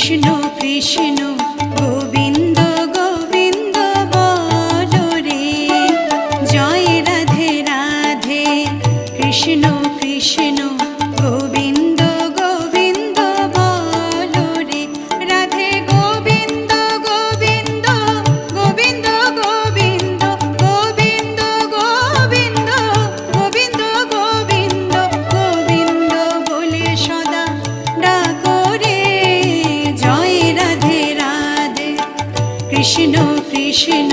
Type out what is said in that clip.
কৃষ্ণ কৃষ্ণ গোবিন্দ গোবিন্দ বলো রে, জয় রাধে রাধে। কৃষ্ণ কৃষ্ণ গোবিন্দ গোবিন্দ বলো রে, রাধে গোবিন্দ গোবিন্দ গোবিন্দ গোবিন্দ গোবিন্দ গোবিন্দ গোবিন্দ গোবিন্দ গোবিন্দ বলে সদা ডাকো রে, জয় রাধে রাধে। কৃষ্ণ কৃষ্ণ